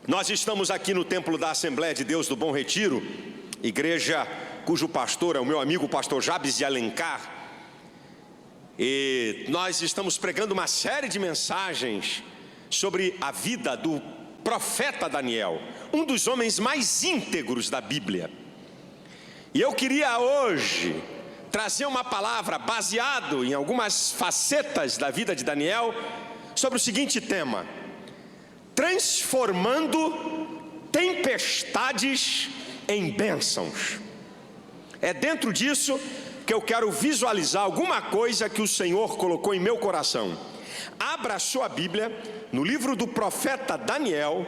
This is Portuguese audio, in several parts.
Nós estamos aqui no templo da Assembleia de Deus do Bom Retiro, igreja cujo pastor é o meu amigo pastor Jabes de Alencar, e nós estamos pregando uma série de mensagens sobre a vida do profeta Daniel, um dos homens mais íntegros da Bíblia. E eu queria hoje trazer uma palavra baseado em algumas facetas da vida de Daniel sobre o seguinte tema: transformando tempestades em bênçãos. É dentro disso que eu quero visualizar alguma coisa que o Senhor colocou em meu coração. Abra a sua Bíblia no livro do profeta Daniel,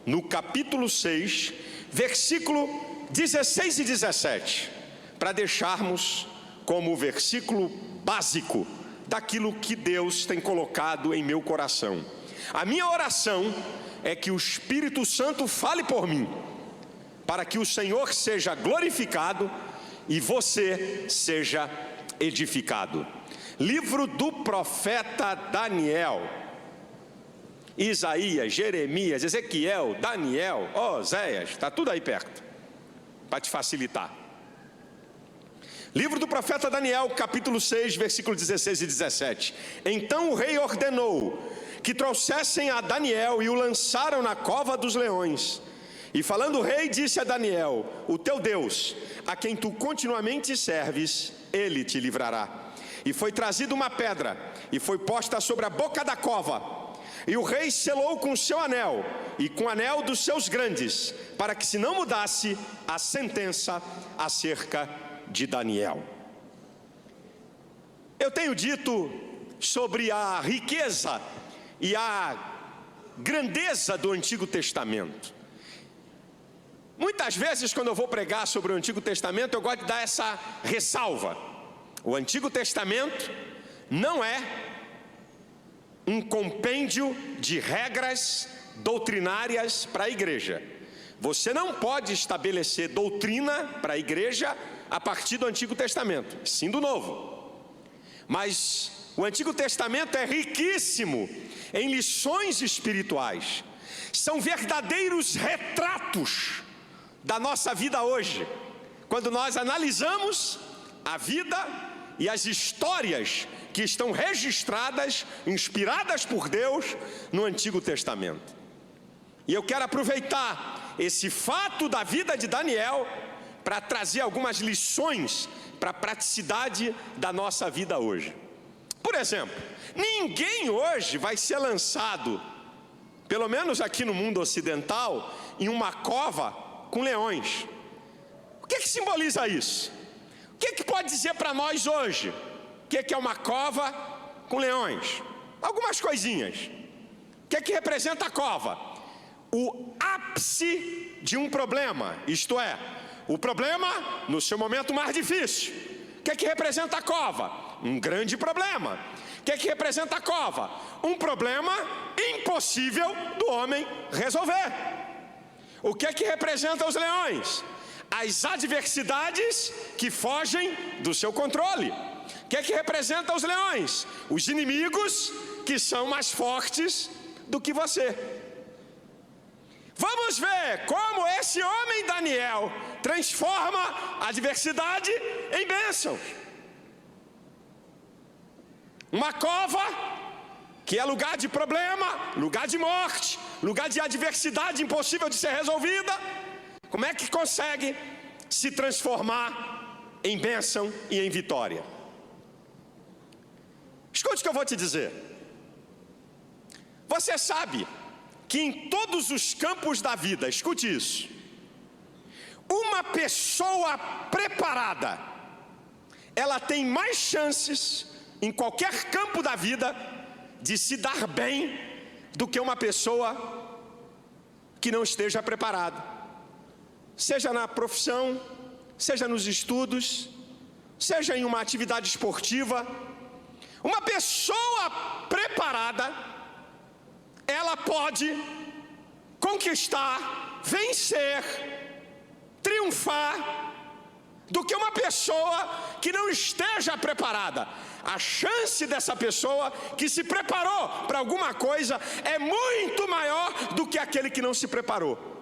no capítulo 6, versículo 16 e 17, para deixarmos como versículo básico daquilo que Deus tem colocado em meu coração. A minha oração é que o Espírito Santo fale por mim, para que o Senhor seja glorificado e você seja edificado. Livro do profeta Daniel. Isaías, Jeremias, Ezequiel, Daniel, Oséias, está tudo aí perto, para te facilitar. Livro do profeta Daniel, capítulo 6, versículos 16 e 17. Então o rei ordenou que trouxessem a Daniel e o lançaram na cova dos leões. E falando o rei, disse a Daniel: o teu Deus, a quem tu continuamente serves, ele te livrará. E foi trazida uma pedra e foi posta sobre a boca da cova. E o rei selou com o seu anel e com o anel dos seus grandes, para que se não mudasse a sentença acerca de Daniel. Eu tenho dito sobre a riqueza e a grandeza do Antigo Testamento. Muitas vezes, quando eu vou pregar sobre o Antigo Testamento, eu gosto de dar essa ressalva: o Antigo Testamento não é um compêndio de regras doutrinárias para a igreja. Você não pode estabelecer doutrina para a igreja a partir do Antigo Testamento, sim do Novo. Mas o Antigo Testamento é riquíssimo em lições espirituais. São verdadeiros retratos da nossa vida hoje, quando nós analisamos a vida e as histórias que estão registradas, inspiradas por Deus no Antigo Testamento. E eu quero aproveitar esse fato da vida de Daniel para trazer algumas lições para a praticidade da nossa vida hoje. Por exemplo, ninguém hoje vai ser lançado, pelo menos aqui no mundo ocidental, em uma cova com leões. O que simboliza isso? O que pode dizer para nós hoje? O que é uma cova com leões? Algumas coisinhas. O que representa a cova? O ápice de um problema, isto é, o problema no seu momento mais difícil. O que representa a cova? Um grande problema. O que representa a cova? Um problema impossível do homem resolver. O que representa os leões? As adversidades que fogem do seu controle. O que representa os leões? Os inimigos que são mais fortes do que você. Vamos ver como esse homem Daniel transforma a adversidade em bênção. Uma cova que é lugar de problema, lugar de morte, lugar de adversidade impossível de ser resolvida. Como é que consegue se transformar em bênção e em vitória? Escute o que eu vou te dizer. Você sabe que em todos os campos da vida, escute isso, uma pessoa preparada, ela tem mais chances em qualquer campo da vida de se dar bem do que uma pessoa que não esteja preparada, seja na profissão, seja nos estudos, seja em uma atividade esportiva. Uma pessoa preparada, ela pode conquistar, vencer, triunfar do que uma pessoa que não esteja preparada. A chance dessa pessoa que se preparou para alguma coisa é muito maior do que aquele que não se preparou.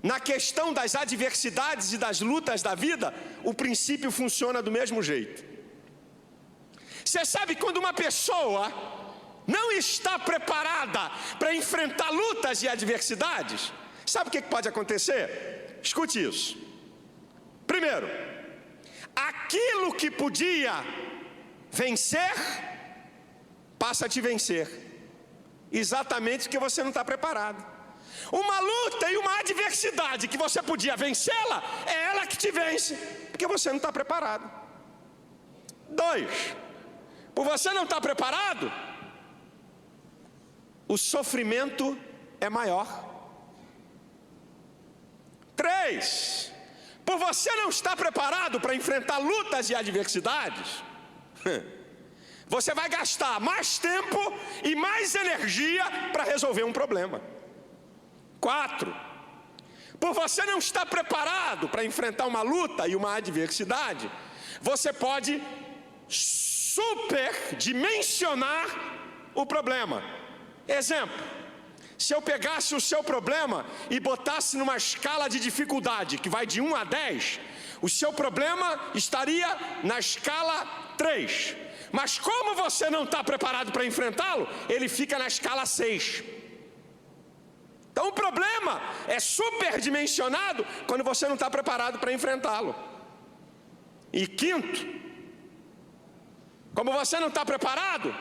Na questão das adversidades e das lutas da vida, o princípio funciona do mesmo jeito. Você sabe quando uma pessoa não está preparada para enfrentar lutas e adversidades, sabe o que pode acontecer? Escute isso. Primeiro, aquilo que podia vencer, passa a te vencer, exatamente porque você não está preparado. Uma luta e uma adversidade que você podia vencê-la, é ela que te vence, porque você não está preparado. 2, por você não estar preparado, o sofrimento é maior. 3, por você não estar preparado para enfrentar lutas e adversidades, você vai gastar mais tempo e mais energia para resolver um problema. 4, por você não estar preparado para enfrentar uma luta e uma adversidade, você pode superdimensionar o problema. Exemplo, se eu pegasse o seu problema e botasse numa escala de dificuldade que vai de 1 a 10, o seu problema estaria na escala 3. Mas como você não está preparado para enfrentá-lo, ele fica na escala 6. Então o problema é superdimensionado quando você não está preparado para enfrentá-lo. E 5º, como você não está preparado,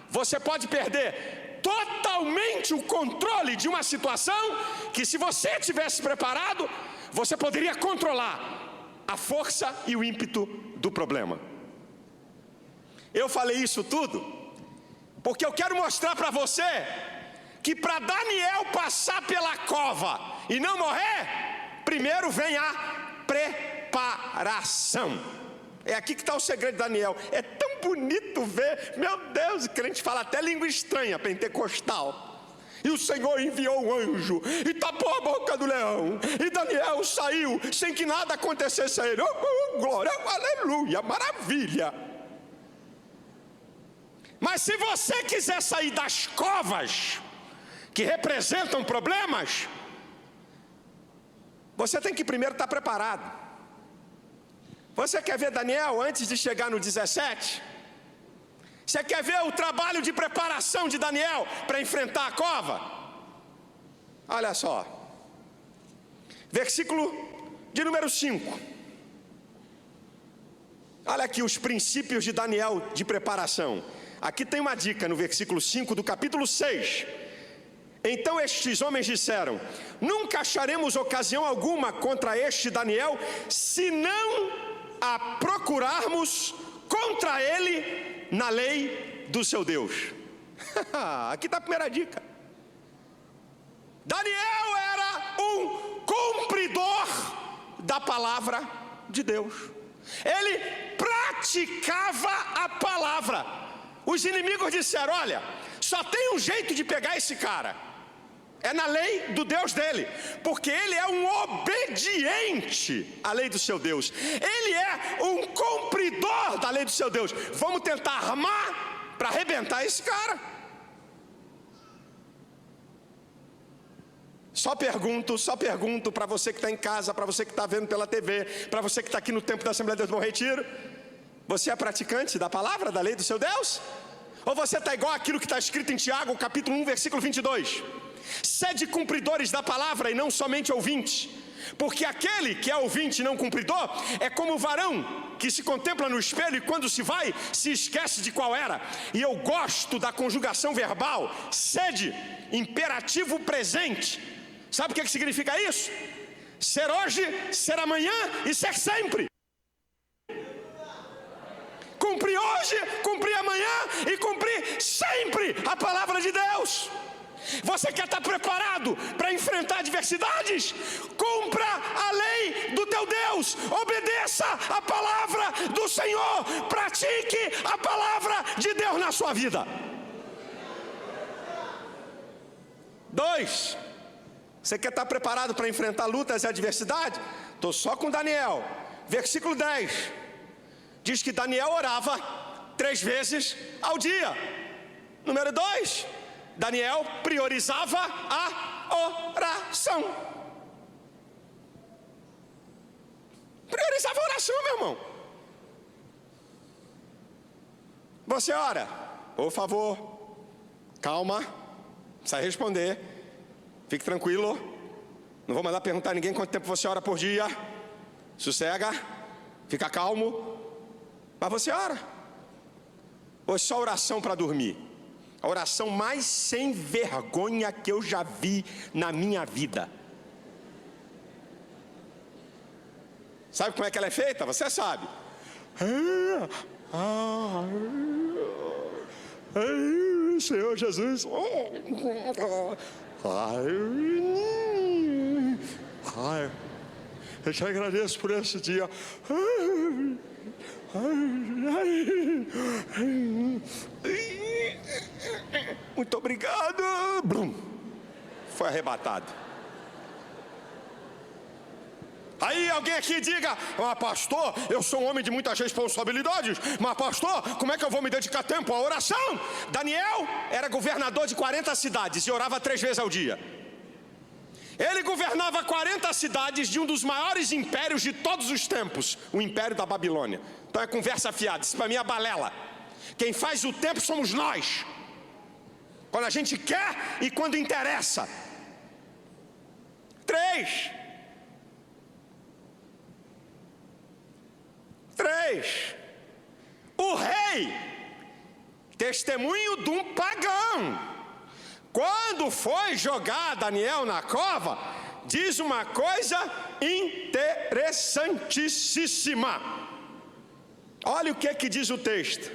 você pode perder totalmente o controle de uma situação que, se você tivesse preparado, você poderia controlar a força e o ímpeto do problema. Eu falei isso tudo porque eu quero mostrar para você que para Daniel passar pela cova e não morrer, primeiro vem a preparação. É aqui que está o segredo de Daniel. É tão bonito ver, meu Deus, o crente fala até língua estranha, pentecostal. E o Senhor enviou um anjo e tapou a boca do leão, e Daniel saiu sem que nada acontecesse a ele. Oh, glória, aleluia, maravilha. Mas se você quiser sair das covas que representam problemas, você tem que primeiro estar preparado. Você quer ver Daniel antes de chegar no 17? Você quer ver o trabalho de preparação de Daniel para enfrentar a cova? Olha só, versículo de número 5. Olha aqui os princípios de Daniel de preparação. Aqui tem uma dica no versículo 5 do capítulo 6. Então estes homens disseram: nunca acharemos ocasião alguma contra este Daniel, se não a procurarmos contra ele na lei do seu Deus. Aqui está a primeira dica. Daniel era um cumpridor da palavra de Deus. Ele praticava a palavra. Os inimigos disseram: olha, só tem um jeito de pegar esse cara, é na lei do Deus dele, porque ele é um obediente à lei do seu Deus, ele é um cumpridor da lei do seu Deus. Vamos tentar armar para arrebentar esse cara. Só pergunto para você que está em casa, para você que está vendo pela TV, para você que está aqui no templo da Assembleia de Deus do Bom Retiro: você é praticante da palavra, da lei do seu Deus? Ou você está igual aquilo que está escrito em Tiago, capítulo 1, versículo 22? Sede cumpridores da palavra e não somente ouvintes, porque aquele que é ouvinte e não cumpridor é como o varão que se contempla no espelho e quando se vai, se esquece de qual era. E eu gosto da conjugação verbal, sede, imperativo presente. Sabe o que significa isso? Ser hoje, ser amanhã e ser sempre. Cumprir hoje, cumprir amanhã e cumprir sempre a palavra de Deus. Você quer estar preparado para enfrentar adversidades? Cumpra a lei do teu Deus, obedeça a palavra do Senhor, pratique a palavra de Deus na sua vida. 2, você quer estar preparado para enfrentar lutas e adversidades? estou só com Daniel. Versículo 10, diz que Daniel orava 3 vezes ao dia. Número 2, Daniel priorizava a oração. Priorizava a oração, meu irmão. Você ora, por favor, calma, não precisa responder, fique tranquilo, não vou mandar perguntar a ninguém quanto tempo você ora por dia, sossega, fica calmo, mas você ora, ou só oração para dormir? A oração mais sem vergonha que eu já vi na minha vida. Sabe como é que ela é feita? Você sabe. Senhor Jesus, eu te agradeço por esse dia. Muito obrigado. Foi arrebatado. Aí alguém aqui diga: mas pastor, eu sou um homem de muitas responsabilidades, mas pastor, como é que eu vou me dedicar tempo à oração? Daniel era governador de 40 cidades e orava 3 vezes ao dia. Ele governava 40 cidades de um dos maiores impérios de todos os tempos, o Império da Babilônia. Então é conversa fiada, isso para mim é balela. Quem faz o tempo somos nós, quando a gente quer e quando interessa. 3, o rei, testemunho de um pagão, quando foi jogar Daniel na cova, diz uma coisa interessantíssima. Olha o que diz o texto.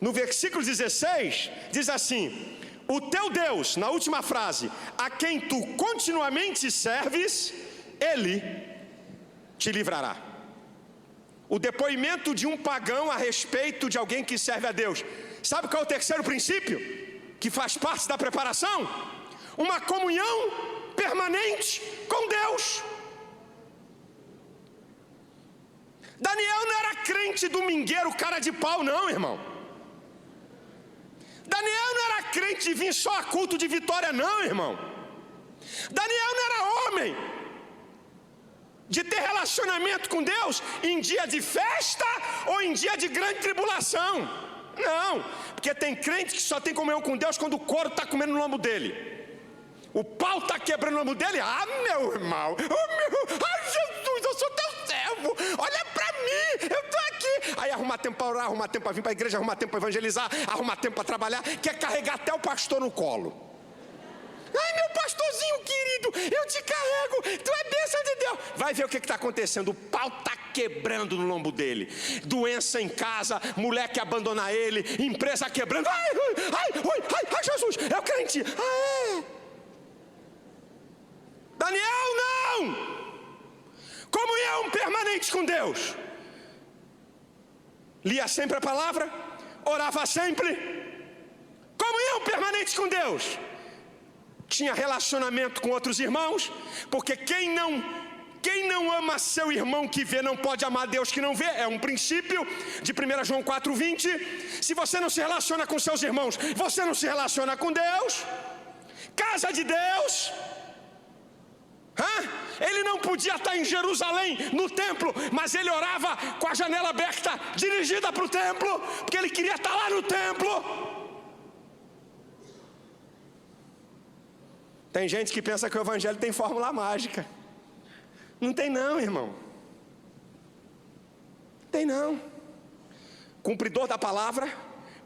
No versículo 16, diz assim: o teu Deus, na última frase, a quem tu continuamente serves, ele te livrará. O depoimento de um pagão a respeito de alguém que serve a Deus. Sabe qual é o terceiro princípio que faz parte da preparação? Uma comunhão permanente com Deus. Daniel não era crente domingueiro, cara de pau, não, irmão. Daniel não era crente de vir só a culto de vitória, não, irmão. Daniel não era homem de ter relacionamento com Deus em dia de festa ou em dia de grande tribulação. Não, porque tem crente que só tem comunhão com Deus quando o couro está comendo no lombo dele, o pau está quebrando no lombo dele. Ah, meu irmão, ai Jesus, eu sou teu servo, olha para mim, eu estou aqui. Aí arruma tempo para orar, arruma tempo para vir para a igreja, arruma tempo para evangelizar, arruma tempo para trabalhar, quer carregar até o pastor no colo. Ai, meu pastorzinho querido, eu te carrego, tu é bênção de Deus. Vai ver o que está acontecendo, o pau está quebrando no lombo dele. Doença em casa, mulher que abandona ele, empresa quebrando. Ai, Jesus, é o crente. Daniel não. Comunhão permanente com Deus. Lia sempre a palavra, orava sempre. Comunhão permanente com Deus. Tinha relacionamento com outros irmãos, porque quem não ama seu irmão que vê, não pode amar Deus que não vê. É um princípio de 1 João 4:20. Se você não se relaciona com seus irmãos, você não se relaciona com Deus. Casa de Deus. Ele não podia estar em Jerusalém, no templo, mas ele orava com a janela aberta, dirigida para o templo, porque ele queria estar lá no templo. Tem gente que pensa que o evangelho tem fórmula mágica. Não tem não, irmão. Tem não. Cumpridor da palavra,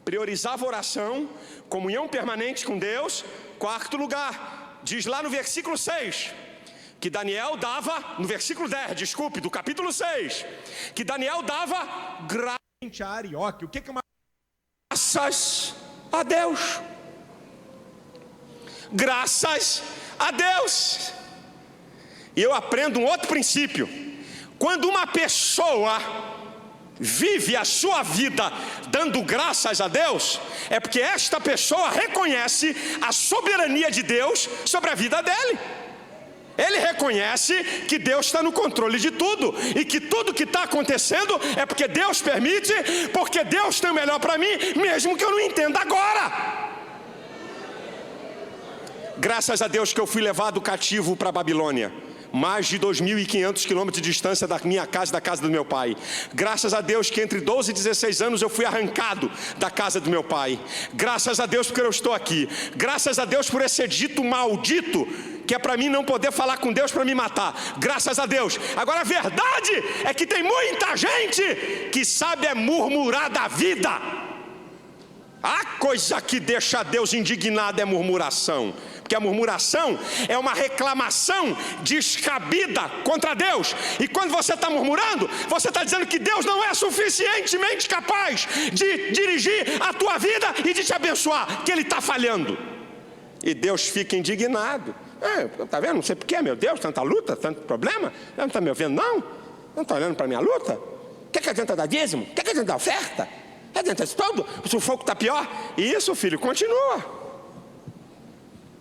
priorizava a oração, comunhão permanente com Deus. 4º lugar, diz lá no versículo 6, que Daniel dava, no versículo 10, desculpe, do capítulo 6, que Daniel dava graças a Arioque. O que é uma graças a Deus? Graças a Deus. E eu aprendo um outro princípio. Quando uma pessoa vive a sua vida dando graças a Deus, é porque esta pessoa reconhece a soberania de Deus sobre a vida dele. Ele reconhece que Deus está no controle de tudo, e que tudo que está acontecendo é porque Deus permite, porque Deus tem o melhor para mim, mesmo que eu não entenda agora. Graças a Deus que eu fui levado cativo para a Babilônia, mais de 2.500 quilômetros de distância da minha casa e da casa do meu pai. Graças a Deus que entre 12 e 16 anos eu fui arrancado da casa do meu pai. Graças a Deus porque eu estou aqui. Graças a Deus por esse edito maldito, que é para mim não poder falar com Deus para me matar. Graças a Deus. Agora a verdade é que tem muita gente que sabe murmurar da vida. A coisa que deixa Deus indignado é murmuração. Porque a murmuração é uma reclamação descabida contra Deus. E quando você está murmurando, você está dizendo que Deus não é suficientemente capaz de dirigir a tua vida e de te abençoar, que Ele está falhando. E Deus fica indignado. Está vendo? Não sei porquê, meu Deus, tanta luta, tanto problema. Não está me ouvindo, não? Não está olhando para a minha luta? O que adianta dar dízimo? O que adianta dar oferta? O que adianta isso todo? O sufoco está pior? Isso, filho, continua.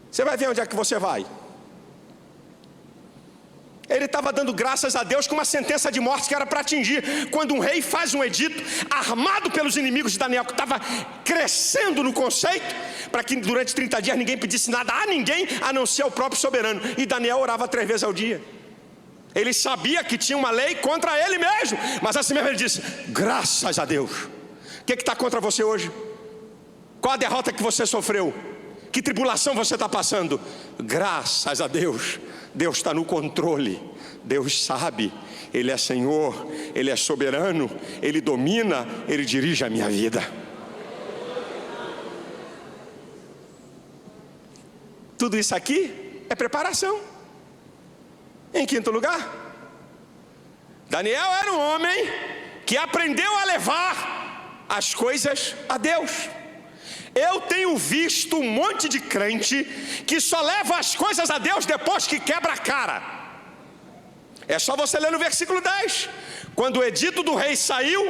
Você vai ver onde é que você vai. Ele estava dando graças a Deus com uma sentença de morte que era para atingir. Quando um rei faz um edito, armado pelos inimigos de Daniel, que estava crescendo no conceito, para que durante 30 dias ninguém pedisse nada a ninguém, a não ser o próprio soberano. E Daniel orava 3 vezes ao dia. Ele sabia que tinha uma lei contra ele mesmo, mas assim mesmo ele disse, graças a Deus. O que está contra você hoje? Qual a derrota que você sofreu? Que tribulação você está passando? Graças a Deus, Deus está no controle. Deus sabe, Ele é Senhor, Ele é soberano, Ele domina, Ele dirige a minha vida. Tudo isso aqui é preparação. Em quinto lugar, Daniel era um homem que aprendeu a levar as coisas a Deus. Eu tenho visto um monte de crente que só leva as coisas a Deus depois que quebra a cara. É só você ler no versículo 10. Quando o edito do rei saiu,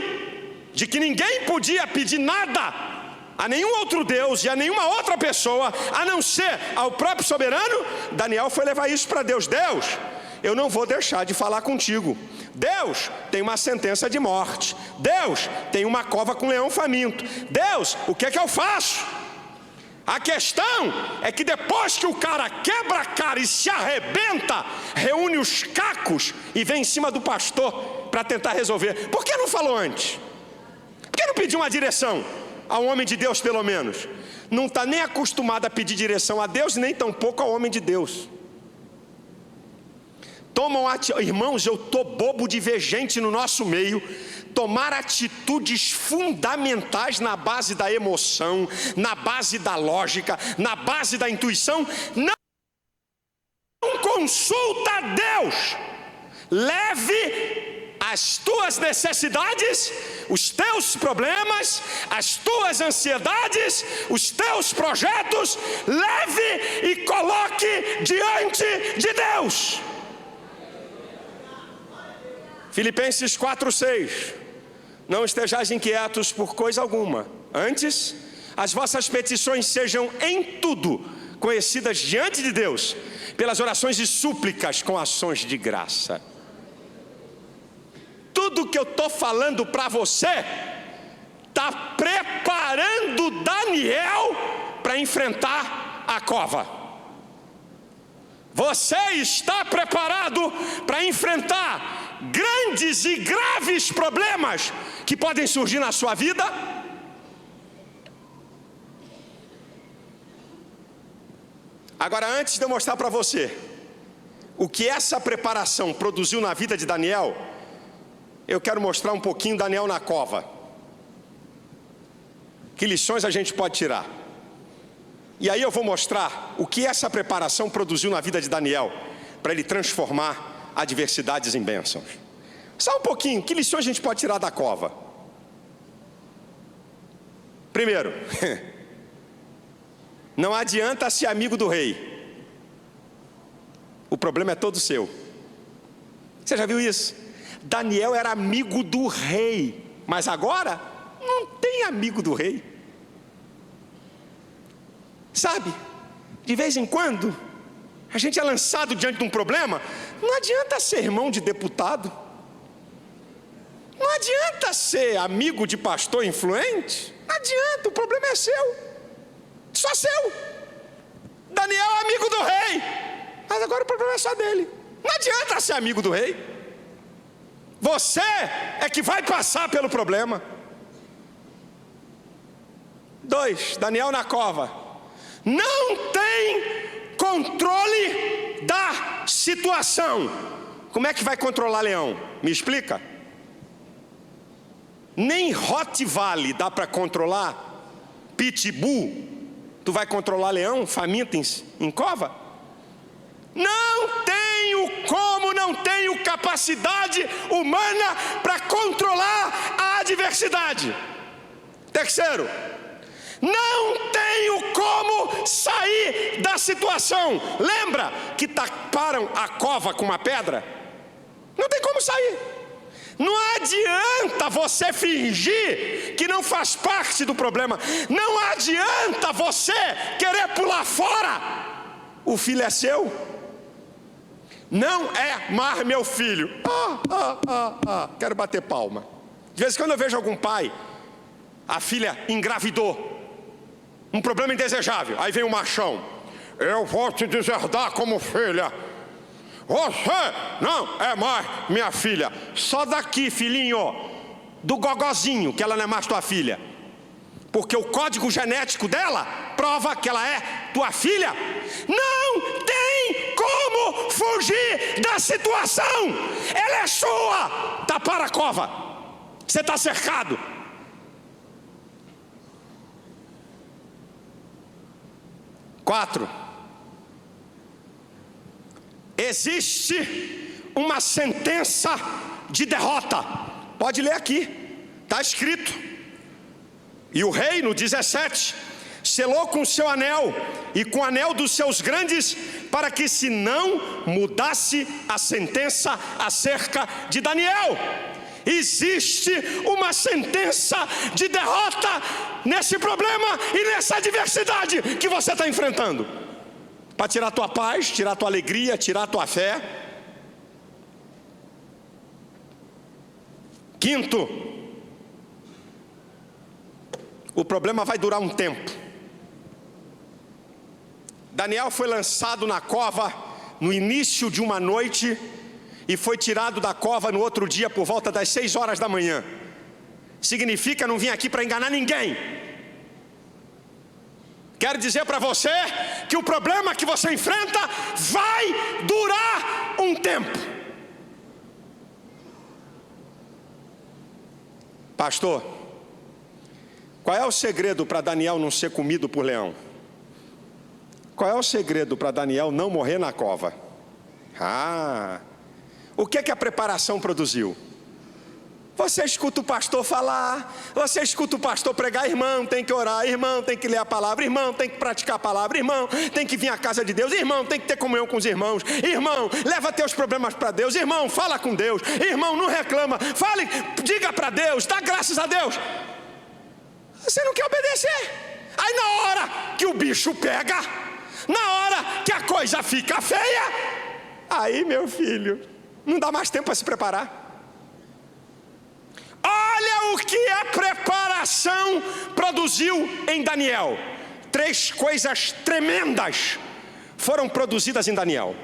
de que ninguém podia pedir nada a nenhum outro Deus e a nenhuma outra pessoa, a não ser ao próprio soberano, Daniel foi levar isso para Deus. Deus, eu não vou deixar de falar contigo. Deus, tem uma sentença de morte. Deus, tem uma cova com leão faminto. Deus, o que é que eu faço? A questão é que depois que o cara quebra a cara e se arrebenta, reúne os cacos e vem em cima do pastor para tentar resolver. Por que não falou antes? Por que não pediu uma direção a um homem de Deus pelo menos? Não está nem acostumado a pedir direção a Deus, nem tampouco ao homem de Deus. Irmãos, eu estou bobo de ver gente no nosso meio tomar atitudes fundamentais na base da emoção, na base da lógica, na base da intuição. Não consulta a Deus. Leve as tuas necessidades, os teus problemas, as tuas ansiedades, os teus projetos, leve e coloque diante de Deus. Filipenses 4:6. Não estejais inquietos por coisa alguma. Antes, as vossas petições sejam em tudo conhecidas diante de Deus, pelas orações e súplicas com ações de graça. Tudo que eu estou falando para você está preparando Daniel para enfrentar a cova. Você está preparado para enfrentar grandes e graves problemas que podem surgir na sua vida? Agora, antes de eu mostrar para você o que essa preparação produziu na vida de Daniel, eu quero mostrar um pouquinho Daniel na cova. Que lições a gente pode tirar? E aí eu vou mostrar o que essa preparação produziu na vida de Daniel, para ele transformar adversidades em bênçãos. Só um pouquinho, que lições a gente pode tirar da cova? Primeiro, não adianta ser amigo do rei. O problema é todo seu. Você já viu isso? Daniel era amigo do rei, mas agora não tem amigo do rei. Sabe, de vez em quando A gente é lançado diante de um problema. Não adianta ser irmão de deputado. Não adianta ser amigo de pastor influente. Não adianta, o problema é seu. Só seu. Daniel é amigo do rei, mas agora o problema é só dele. Não adianta ser amigo do rei. Você é que vai passar pelo problema. 2, Daniel na cova. Não tem controle da situação. Como é que vai controlar leão? Me explica. Nem Rottweiler dá para controlar. Pitbull. Tu vai controlar leão faminto em cova? Não tenho como, não tenho capacidade humana para controlar a adversidade. 3, não tenho como sair da situação. Lembra que taparam a cova com uma pedra? Não tem como sair. Não adianta você fingir que não faz parte do problema. Não adianta você querer pular fora. O filho é seu. Não é mais meu filho. Quero bater palma. De vez em quando eu vejo algum pai, a filha engravidou, um problema indesejável. Aí vem o machão: eu vou te deserdar como filha. Você não é mais minha filha. Só daqui, filhinho, do gogozinho, que ela não é mais tua filha. Porque o código genético dela prova que ela é tua filha. Não tem como fugir da situação. Ela é sua. Tapar a cova. Você está cercado. Quatro. Existe uma sentença de derrota. Pode ler aqui, está escrito. E o rei, no 17, selou com o seu anel e com o anel dos seus grandes, para que se não mudasse a sentença acerca de Daniel. Existe uma sentença de derrota nesse problema e nessa adversidade que você está enfrentando, para tirar a tua paz, tirar a tua alegria, tirar a tua fé. 5, o problema vai durar um tempo. Daniel foi lançado na cova no início de uma noite e foi tirado da cova no outro dia por volta das 6 horas da manhã. Significa não vim aqui para enganar ninguém. Quero dizer para você que o problema que você enfrenta vai durar um tempo. Pastor, qual é o segredo para Daniel não ser comido por leão? Qual é o segredo para Daniel não morrer na cova? O que a preparação produziu? Você escuta o pastor falar, você escuta o pastor pregar, irmão, tem que orar, irmão, tem que ler a palavra, irmão, tem que praticar a palavra, irmão, tem que vir à casa de Deus, irmão, tem que ter comunhão com os irmãos, irmão, leva teus problemas para Deus, irmão, fala com Deus, irmão, não reclama, fale, diga para Deus, dá graças a Deus. Você não quer obedecer. Aí na hora que o bicho pega, na hora que a coisa fica feia, aí, meu filho, não dá mais tempo para se preparar. Olha o que a preparação produziu em Daniel. 3 coisas tremendas foram produzidas em Daniel.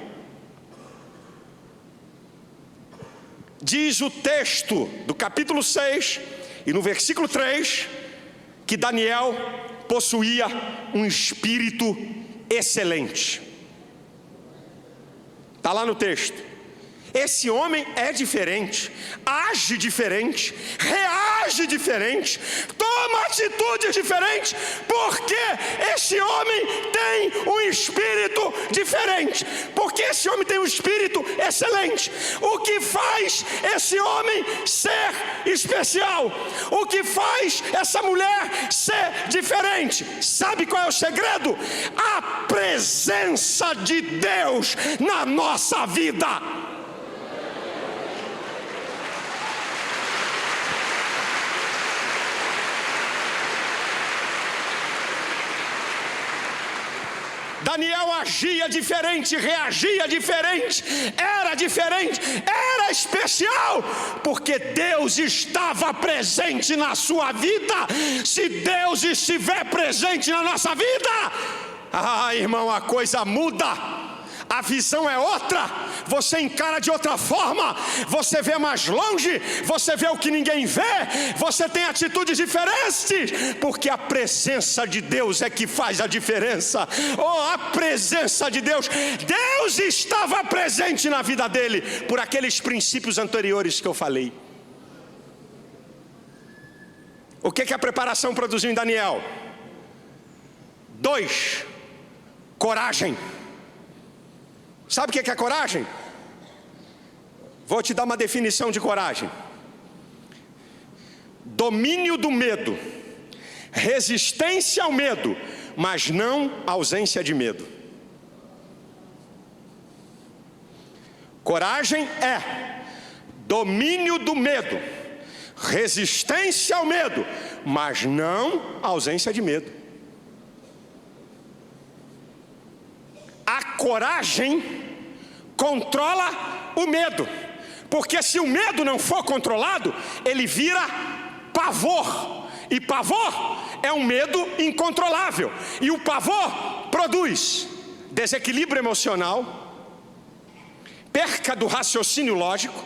Diz o texto do capítulo 6 e no versículo 3 que Daniel possuía um espírito excelente. Está lá no texto. Esse homem é diferente, age diferente, reage diferente, toma atitudes diferentes, porque esse homem tem um espírito diferente, porque esse homem tem um espírito excelente. O que faz esse homem ser especial? O que faz essa mulher ser diferente? Sabe qual é o segredo? A presença de Deus na nossa vida. Daniel agia diferente, reagia diferente, era especial, porque Deus estava presente na sua vida. Se Deus estiver presente na nossa vida, irmão, a coisa muda. A visão é outra, você encara de outra forma, você vê mais longe, você vê o que ninguém vê, você tem atitudes diferentes, porque a presença de Deus é que faz a diferença. A presença de Deus, Deus estava presente na vida dele, por aqueles princípios anteriores que eu falei. O que a preparação produziu em Daniel? 2, coragem. Sabe o que é coragem? Vou te dar uma definição de coragem: domínio do medo, resistência ao medo, mas não ausência de medo. Coragem é domínio do medo, resistência ao medo, mas não ausência de medo. A coragem controla o medo, porque se o medo não for controlado, ele vira pavor, e pavor é um medo incontrolável, e o pavor produz desequilíbrio emocional, perca do raciocínio lógico,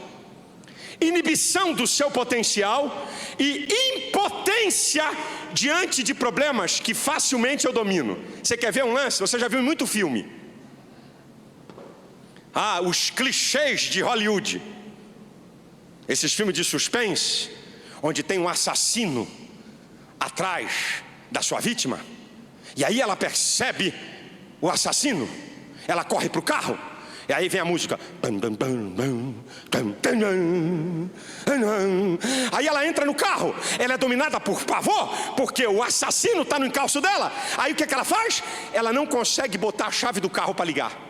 inibição do seu potencial e impotência diante de problemas que facilmente eu domino. Você quer ver um lance? Você já viu em muito filme. Os clichês de Hollywood, esses filmes de suspense, onde tem um assassino atrás da sua vítima, e aí ela percebe o assassino, ela corre para o carro, e aí vem a música, aí ela entra no carro, ela é dominada por pavor, porque o assassino está no encalço dela. Aí o que ela faz? Ela não consegue botar a chave do carro para ligar.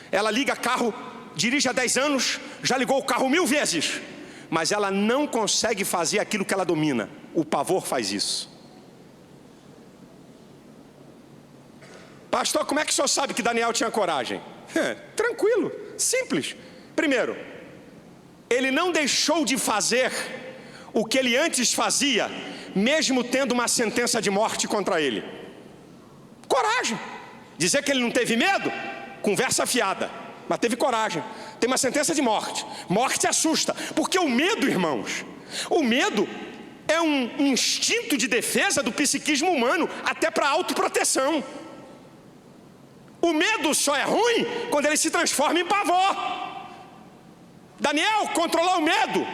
Ela liga carro, dirige há 10 anos, já ligou o carro 1000 vezes, mas ela não consegue fazer aquilo que ela domina. O pavor faz isso. Pastor, como é que o senhor sabe que Daniel tinha coragem? Tranquilo, simples. Primeiro, ele não deixou de fazer o que ele antes fazia, mesmo tendo uma sentença de morte contra ele. Coragem. Dizer que ele não teve medo? Conversa fiada. Mas teve coragem. Tem uma sentença de morte. Morte assusta. Porque o medo, irmãos, o medo é um instinto de defesa do psiquismo humano, até para autoproteção. O medo só é ruim quando ele se transforma em pavor. Daniel controlou o medo,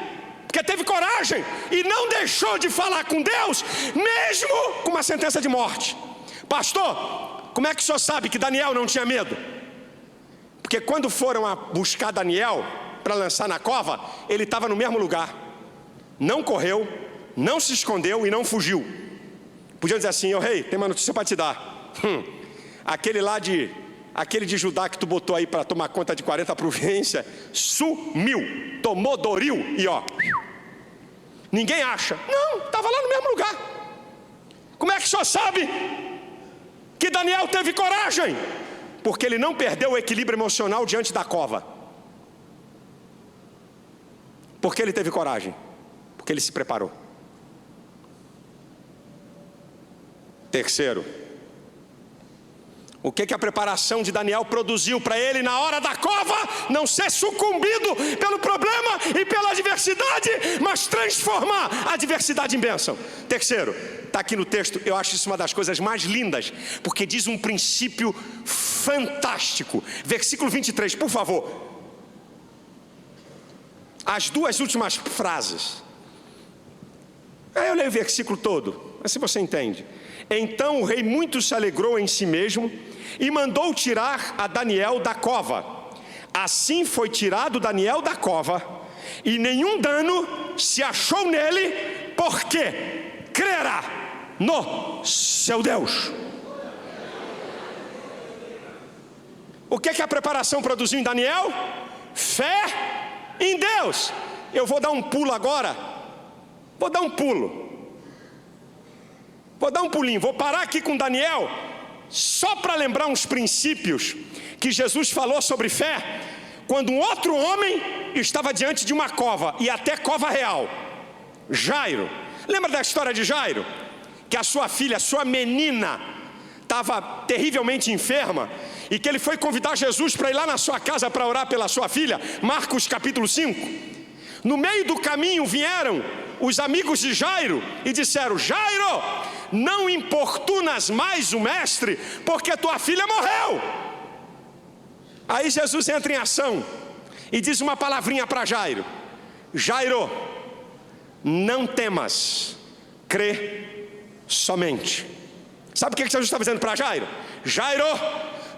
porque teve coragem e não deixou de falar com Deus, mesmo com uma sentença de morte. Pastor, como é que o senhor sabe que Daniel não tinha medo? Porque quando foram buscar Daniel para lançar na cova, ele estava no mesmo lugar. Não correu, não se escondeu e não fugiu. Podiam dizer assim: rei, tem uma notícia para te dar. Aquele de Judá que tu botou aí para tomar conta de 40 províncias, sumiu, tomou Doril e ninguém acha. Não, estava lá no mesmo lugar. Como é que o senhor sabe que Daniel teve coragem? Porque ele não perdeu o equilíbrio emocional diante da cova. Porque ele teve coragem? Porque ele se preparou. Terceiro, o que a preparação de Daniel produziu para ele na hora da cova? Não ser sucumbido pelo problema e pela adversidade, mas transformar a adversidade em bênção. Terceiro, está aqui no texto, eu acho isso uma das coisas mais lindas, porque diz um princípio fantástico. Versículo 23, por favor. As duas últimas frases. Aí eu leio o versículo todo, mas se você entende. Então o rei muito se alegrou em si mesmo e mandou tirar a Daniel da cova. Assim foi tirado Daniel da cova, e nenhum dano se achou nele, porque crerá no seu Deus. O que a preparação produziu em Daniel? Fé em Deus. Eu vou dar um pulo agora. Vou dar um pulo. Vou dar um pulinho, vou parar aqui com Daniel, só para lembrar uns princípios que Jesus falou sobre fé, quando um outro homem estava diante de uma cova, e até cova real. Jairo, lembra da história de Jairo? Que a sua filha, a sua menina, estava terrivelmente enferma, e que ele foi convidar Jesus para ir lá na sua casa para orar pela sua filha. Marcos capítulo 5. No meio do caminho vieram os amigos de Jairo e disseram: Jairo, não importunas mais o mestre, porque tua filha morreu. Aí Jesus entra em ação e diz uma palavrinha para Jairo: Jairo, não temas, crê somente. Sabe o que Jesus está dizendo para Jairo? Jairo,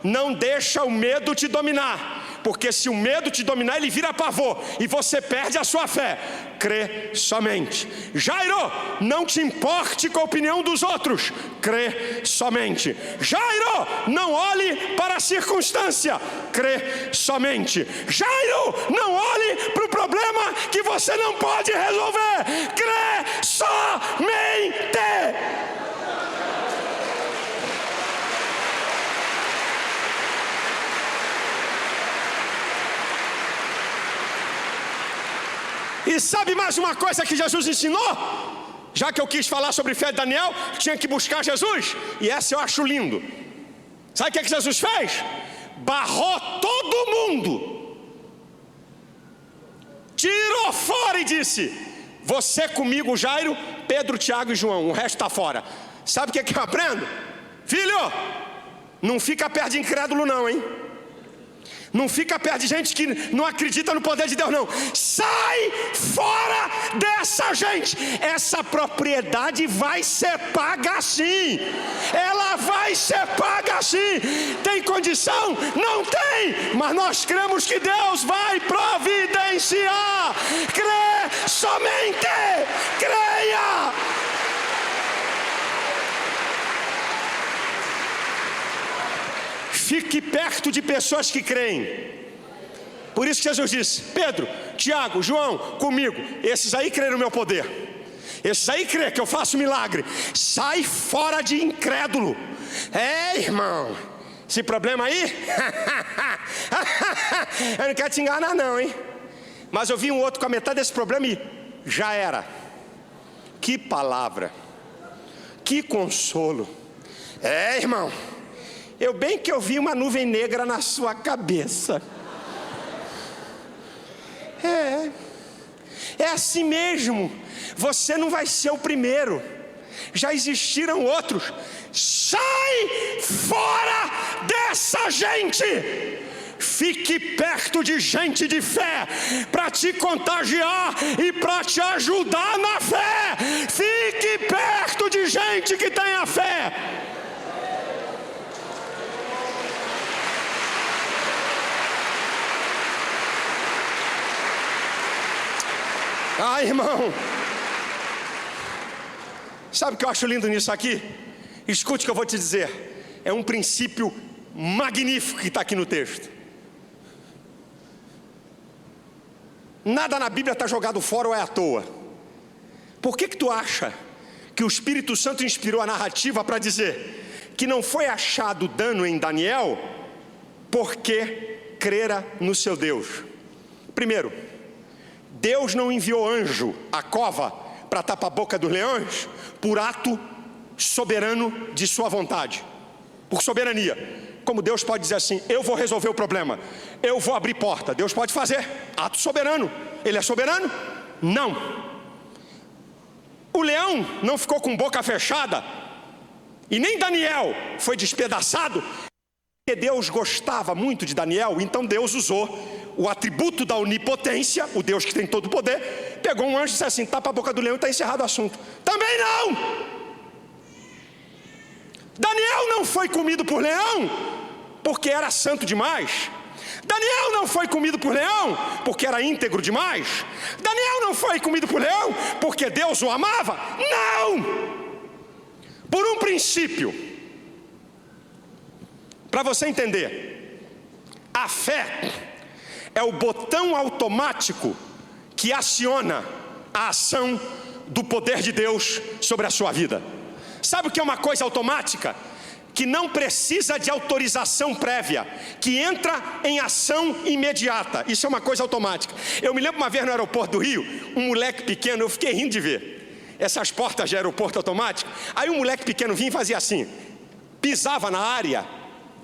não deixa o medo te dominar, porque se o medo te dominar, ele vira pavor e você perde a sua fé. Crê somente. Jairo, não te importe com a opinião dos outros, crê somente. Jairo, não olhe para a circunstância, crê somente. Jairo, não olhe para o problema que você não pode resolver, crê somente. E sabe mais uma coisa que Jesus ensinou? Já que eu quis falar sobre fé de Daniel, tinha que buscar Jesus. E essa eu acho lindo. Sabe o que Jesus fez? Barrou todo mundo, tirou fora e disse: você comigo, Jairo, Pedro, Tiago e João, o resto está fora. Sabe o que eu aprendo? Filho, não fica perto de incrédulo não, hein? Não fica perto de gente que não acredita no poder de Deus, não. Sai fora dessa gente. Essa propriedade vai ser paga sim. Ela vai ser paga sim. Tem condição? Não tem. Mas nós cremos que Deus vai providenciar. Crê somente. Creia. Fique perto de pessoas que creem. Por isso que Jesus disse: Pedro, Tiago, João, comigo, esses aí creem no meu poder, esses aí creem que eu faço milagre. Sai fora de incrédulo. Irmão, esse problema aí eu não quero te enganar não, hein? Mas eu vi um outro com a metade desse problema e já era. Que palavra, que consolo. Irmão, eu bem que eu vi uma nuvem negra na sua cabeça. É assim mesmo. Você não vai ser o primeiro. Já existiram outros. Sai fora dessa gente. Fique perto de gente de fé, para te contagiar e para te ajudar na fé. Fique perto de gente que tem a fé. Irmão, sabe o que eu acho lindo nisso aqui? Escute o que eu vou te dizer. É um princípio magnífico que está aqui no texto. Nada na Bíblia está jogado fora ou é à toa. Por que tu acha que o Espírito Santo inspirou a narrativa para dizer que não foi achado dano em Daniel porque crera no seu Deus? Primeiro, Deus não enviou anjo à cova para tapar a boca dos leões por ato soberano de sua vontade, por soberania. Como Deus pode dizer assim: eu vou resolver o problema, eu vou abrir porta. Deus pode fazer, ato soberano. Ele é soberano? Não. O leão não ficou com boca fechada, e nem Daniel foi despedaçado, porque Deus gostava muito de Daniel. Então Deus usou o atributo da onipotência, o Deus que tem todo o poder, pegou um anjo e disse assim: tapa a boca do leão e está encerrado o assunto. Também não. Daniel não foi comido por leão porque era santo demais. Daniel não foi comido por leão porque era íntegro demais. Daniel não foi comido por leão porque Deus o amava. Não! Por um princípio, para você entender, a fé é o botão automático que aciona a ação do poder de Deus sobre a sua vida. Sabe o que é uma coisa automática? Que não precisa de autorização prévia, que entra em ação imediata. Isso é uma coisa automática. Eu me lembro uma vez no aeroporto do Rio, um moleque pequeno, eu fiquei rindo de ver essas portas de aeroporto automático. Aí um moleque pequeno vinha e fazia assim, pisava na área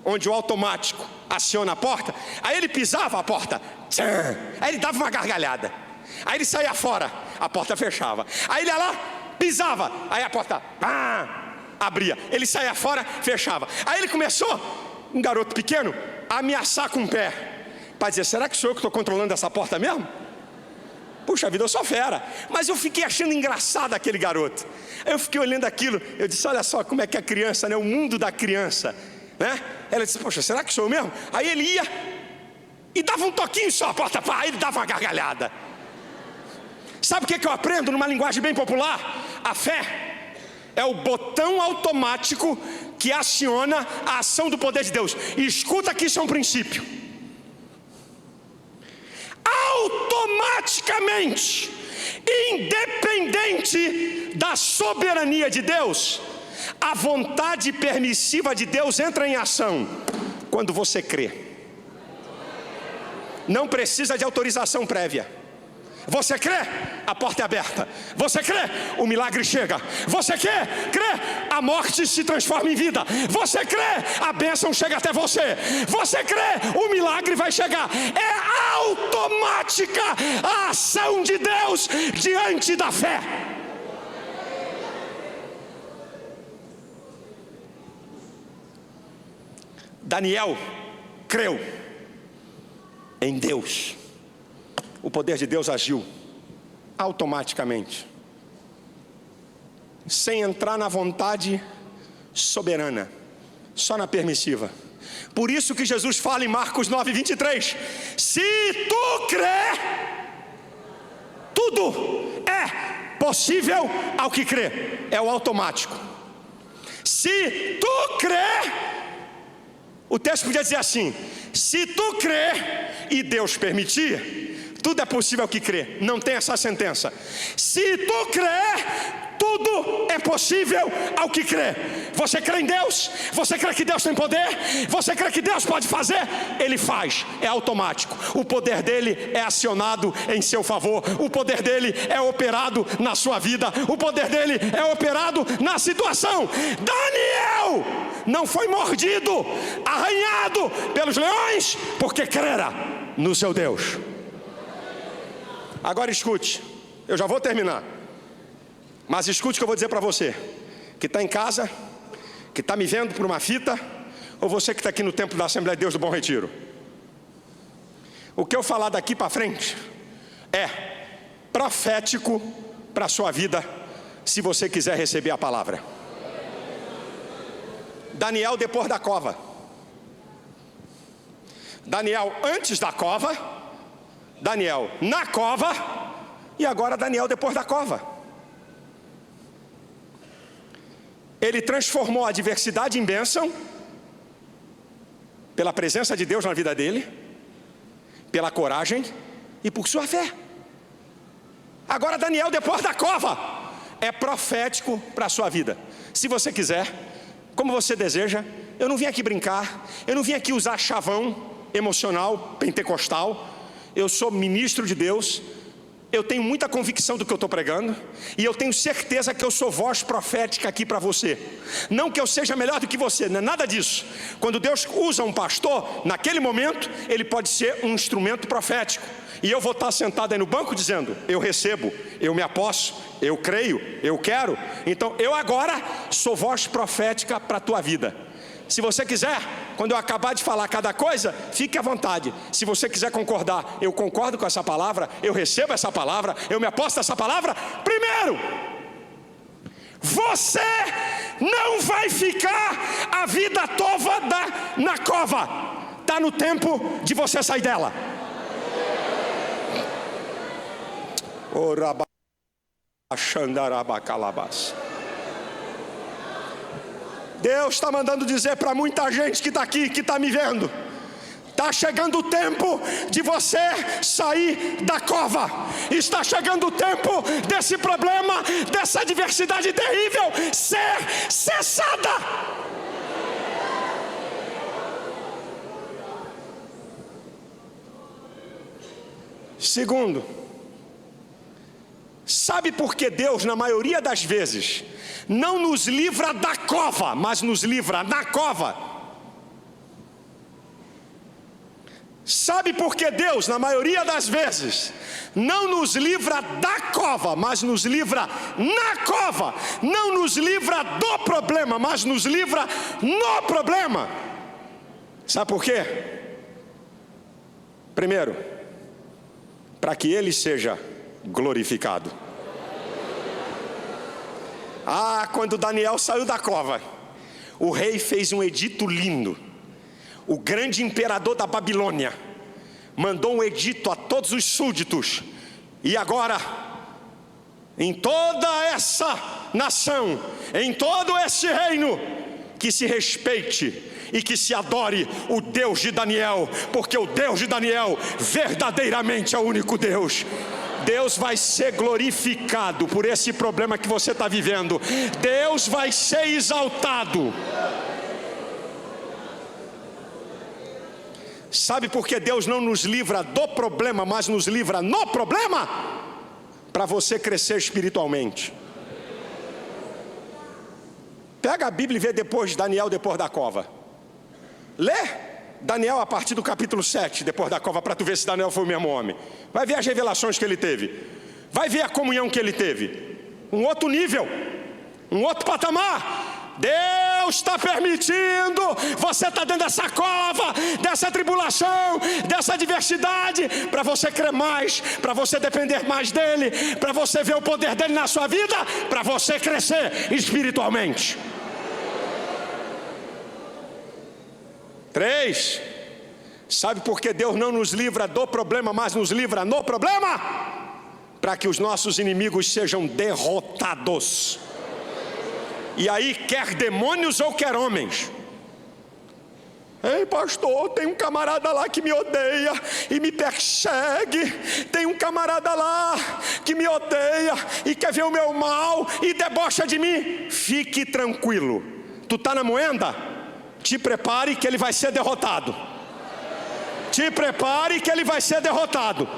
onde o automático aciona a porta, aí ele pisava a porta, tchan, aí ele dava uma gargalhada, aí ele saía fora, a porta fechava, aí ele ia lá, pisava, aí a porta abria, ele saía fora, fechava. Aí ele começou, um garoto pequeno, a ameaçar com o pé, para dizer, será que sou eu que estou controlando essa porta mesmo? Puxa vida, eu sou fera. Mas eu fiquei achando engraçado aquele garoto. Aí eu fiquei olhando aquilo, eu disse, olha só como é que a criança, né? O mundo da criança, né? Ela disse, poxa, será que sou eu mesmo? Aí ele ia e dava um toquinho só, a porta, pá, aí ele dava uma gargalhada. Sabe o que eu aprendo numa linguagem bem popular? A fé é o botão automático que aciona a ação do poder de Deus. E escuta que isso é um princípio. Automaticamente, independente da soberania de Deus, a vontade permissiva de Deus entra em ação quando você crê. Não precisa de autorização prévia. Você crê? A porta é aberta. Você crê? O milagre chega. Você crê? A morte se transforma em vida. Você crê? A bênção chega até você. Você crê? O milagre vai chegar. É automática a ação de Deus diante da fé. Daniel creu em Deus. O poder de Deus agiu automaticamente, sem entrar na vontade soberana, só na permissiva. Por isso que Jesus fala em Marcos 9:23, se tu crê, tudo é possível ao que crê. É o automático. Se tu crê, o texto podia dizer assim, se tu crê e Deus permitir, tudo é possível ao que crê. Não tem essa sentença. Se tu crê, tudo é possível ao que crê. Você crê em Deus? Você crê que Deus tem poder? Você crê que Deus pode fazer? Ele faz, é automático. O poder dele é acionado em seu favor. O poder dele é operado na sua vida. O poder dele é operado na situação. Daniel não foi mordido, arranhado pelos leões, porque crera no seu Deus. Agora escute, eu já vou terminar, mas escute o que eu vou dizer para você, que está em casa, que está me vendo por uma fita, ou você que está aqui no templo da Assembleia de Deus do Bom Retiro. O que eu falar daqui para frente é profético para a sua vida, se você quiser receber a palavra. Daniel depois da cova, Daniel antes da cova, Daniel na cova, e agora Daniel depois da cova. Ele transformou a adversidade em bênção, pela presença de Deus na vida dele, pela coragem e por sua fé. Agora Daniel depois da cova é profético para a sua vida. Se você quiser, como você deseja, eu não vim aqui brincar, eu não vim aqui usar chavão emocional, pentecostal. Eu sou ministro de Deus, eu tenho muita convicção do que eu estou pregando, e eu tenho certeza que eu sou voz profética aqui para você. Não que eu seja melhor do que você, não é nada disso. Quando Deus usa um pastor, naquele momento, ele pode ser um instrumento profético. E eu vou estar sentado aí no banco dizendo, eu recebo, eu me aposto, eu creio, eu quero. Então eu agora sou voz profética para a tua vida. Se você quiser, quando eu acabar de falar cada coisa, fique à vontade. Se você quiser concordar, eu concordo com essa palavra, eu recebo essa palavra, eu me aposto nessa palavra. Primeiro, você não vai ficar a vida toda na cova. Está no tempo de você sair dela. Deus está mandando dizer para muita gente que está aqui, que está me vendo, está Está chegando o tempo de você sair da cova. Está chegando o tempo desse problema, dessa adversidade terrível ser cessada. Segundo, sabe por que Deus, na maioria das vezes, não nos livra da cova, mas nos livra na cova? Sabe por que Deus, na maioria das vezes, não nos livra da cova, mas nos livra na cova? Não nos livra do problema, mas nos livra no problema. Sabe por quê? Primeiro, para que Ele seja glorificado. Quando Daniel saiu da cova, o rei fez um edito lindo. O grande imperador da Babilônia mandou um edito a todos os súditos. E agora, em toda essa nação, em todo esse reino, que se respeite e que se adore o Deus de Daniel, porque o Deus de Daniel verdadeiramente é o único Deus. Deus vai ser glorificado por esse problema que você está vivendo. Deus vai ser exaltado. Sabe por que Deus não nos livra do problema, mas nos livra no problema? Para você crescer espiritualmente. Pega a Bíblia e vê depois de Daniel, depois da cova. Lê Daniel a partir do capítulo 7, depois da cova, para tu ver se Daniel foi o mesmo homem. Vai ver as revelações que ele teve. Vai ver a comunhão que ele teve. Um outro nível, um outro patamar. Deus está permitindo você estar dentro dessa cova, dessa tribulação, dessa adversidade, para você crer mais, para você depender mais dEle, para você ver o poder dEle na sua vida, para você crescer espiritualmente. 3, sabe por que Deus não nos livra do problema, mas nos livra no problema? Para que os nossos inimigos sejam derrotados. E aí, quer demônios ou quer homens. Ei, pastor, tem um camarada lá que me odeia e me persegue. Tem um camarada lá que me odeia e quer ver o meu mal e debocha de mim. Fique tranquilo. Tu está na moenda? Te prepare que ele vai ser derrotado. Te prepare que ele vai ser derrotado.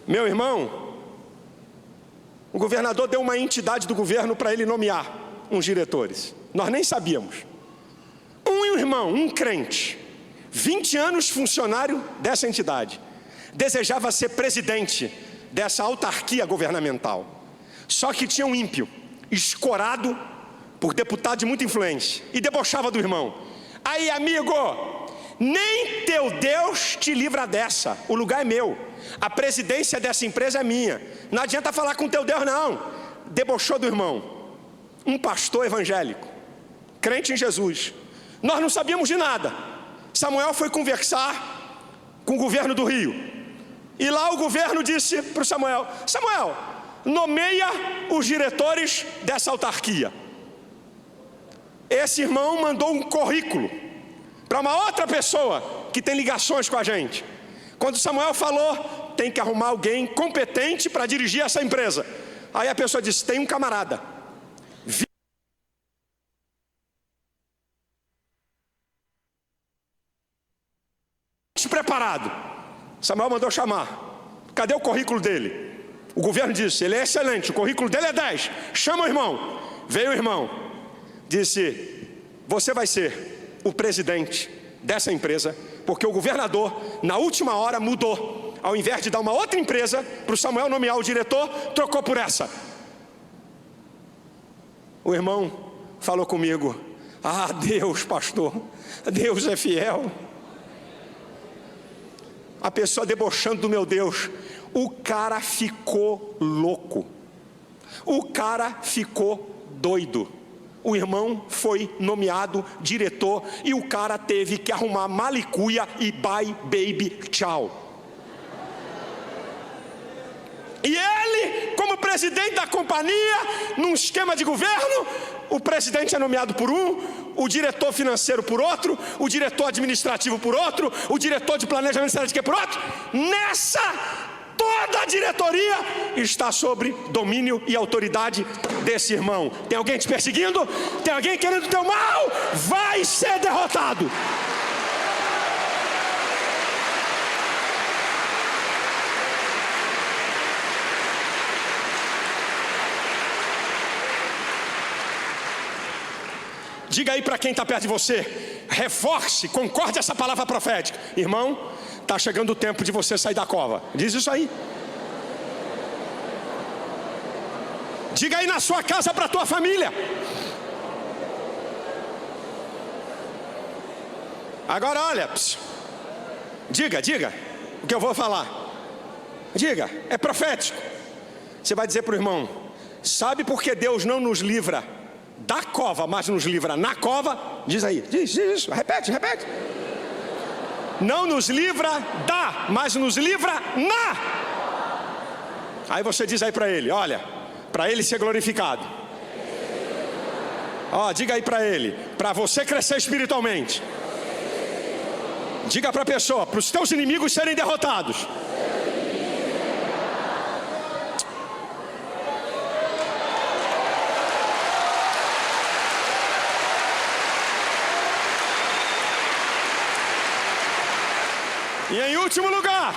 Meu irmão, o governador deu uma entidade do governo para ele nomear uns diretores. Nós nem sabíamos. Um irmão, um crente, 20 anos funcionário dessa entidade, desejava ser presidente dessa autarquia governamental. Só que tinha um ímpio, escorado por deputado de muita influência, e debochava do irmão. Aí, amigo, nem teu Deus te livra dessa, o lugar é meu, a presidência dessa empresa é minha, não adianta falar com teu Deus não. Debochou do irmão. Um pastor evangélico, crente em Jesus. Nós não sabíamos de nada. Samuel foi conversar com o governo do Rio, e lá o governo disse para o Samuel: Samuel, nomeia os diretores dessa autarquia. Esse irmão mandou um currículo para uma outra pessoa que tem ligações com a gente. Quando Samuel falou, tem que arrumar alguém competente para dirigir essa empresa. Aí a pessoa disse: tem um camarada preparado. Samuel mandou chamar. Cadê o currículo dele? O governo disse: ele é excelente, o currículo dele é 10. Chama o irmão. Veio o irmão, disse: você vai ser o presidente dessa empresa, porque o governador na última hora mudou. Ao invés de dar uma outra empresa para o Samuel nomear o diretor, trocou por essa. O irmão falou comigo: ah, Deus, pastor, Deus é fiel. A pessoa debochando do meu Deus. O cara ficou louco. O cara ficou doido. O irmão foi nomeado diretor e o cara teve que arrumar malicuia e bye baby tchau. E ele, como presidente da companhia, num esquema de governo, o presidente é nomeado por um, o diretor financeiro por outro, o diretor administrativo por outro, o diretor de planejamento estratégico por outro. Nessa, toda a diretoria está sobre domínio e autoridade desse irmão. Tem alguém te perseguindo? Tem alguém querendo o teu mal? Vai ser derrotado. Diga aí para quem está perto de você, reforce, concorde essa palavra profética. Irmão, está chegando o tempo de você sair da cova. Diz isso aí. Diga aí na sua casa para a tua família. Agora olha, diga o que eu vou falar. Diga, é profético. Você vai dizer para o irmão, sabe por que Deus não nos livra da cova, mas nos livra na cova? Diz aí, diz isso, repete. Não nos livra da, mas nos livra na. Aí você diz aí para ele, olha, para ele ser glorificado. Ó, diga aí para ele, para você crescer espiritualmente. Diga para a pessoa, para os teus inimigos serem derrotados. E em último lugar,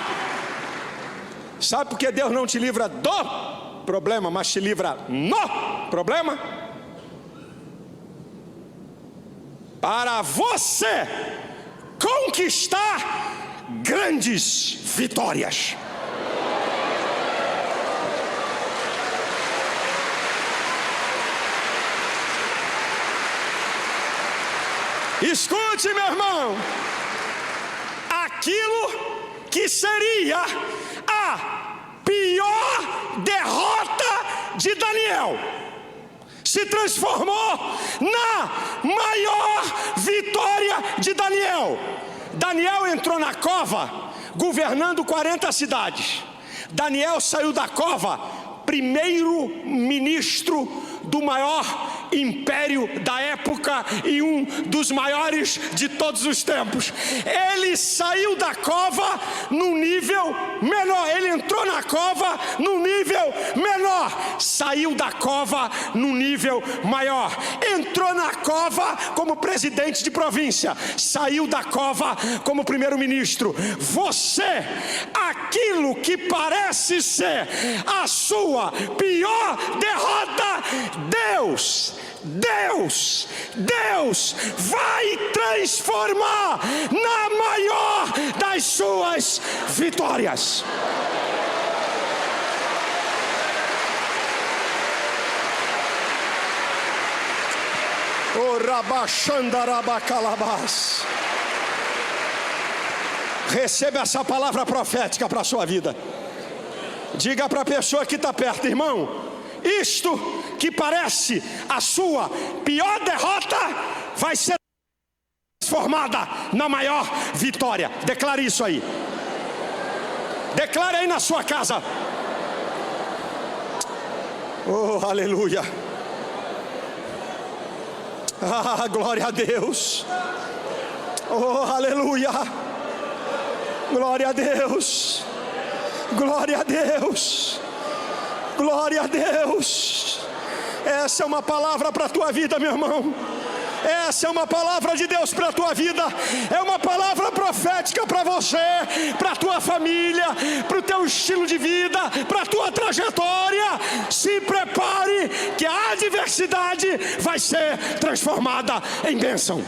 sabe por que Deus não te livra do problema, mas te livra no problema? Para você conquistar grandes vitórias. Escute, meu irmão. Aquilo que seria a pior derrota de Daniel se transformou na maior vitória de Daniel. Daniel entrou na cova governando 40 cidades. Daniel saiu da cova primeiro ministro do maior império da época e um dos maiores de todos os tempos. Ele saiu da cova num nível menor. Ele entrou na cova num nível menor, saiu da cova num nível maior. Entrou na cova como presidente de província, saiu da cova como primeiro-ministro. Você, aquilo que parece ser a sua pior derrota, Deus vai transformar na maior das suas vitórias. O Rabachandarabacalabás. Receba essa palavra profética para a sua vida. Diga para a pessoa que está perto, irmão, isto que parece a sua pior derrota vai ser transformada na maior vitória. Declare isso aí. Declare aí na sua casa. Oh, aleluia. Ah, glória a Deus. Oh, aleluia. Glória a Deus. Glória a Deus. Glória a Deus. Essa é uma palavra para a tua vida, meu irmão. Essa é uma palavra de Deus para a tua vida. É uma palavra profética para você, para a tua família, para o teu estilo de vida, para a tua trajetória. Se prepare que a adversidade vai ser transformada em bênção.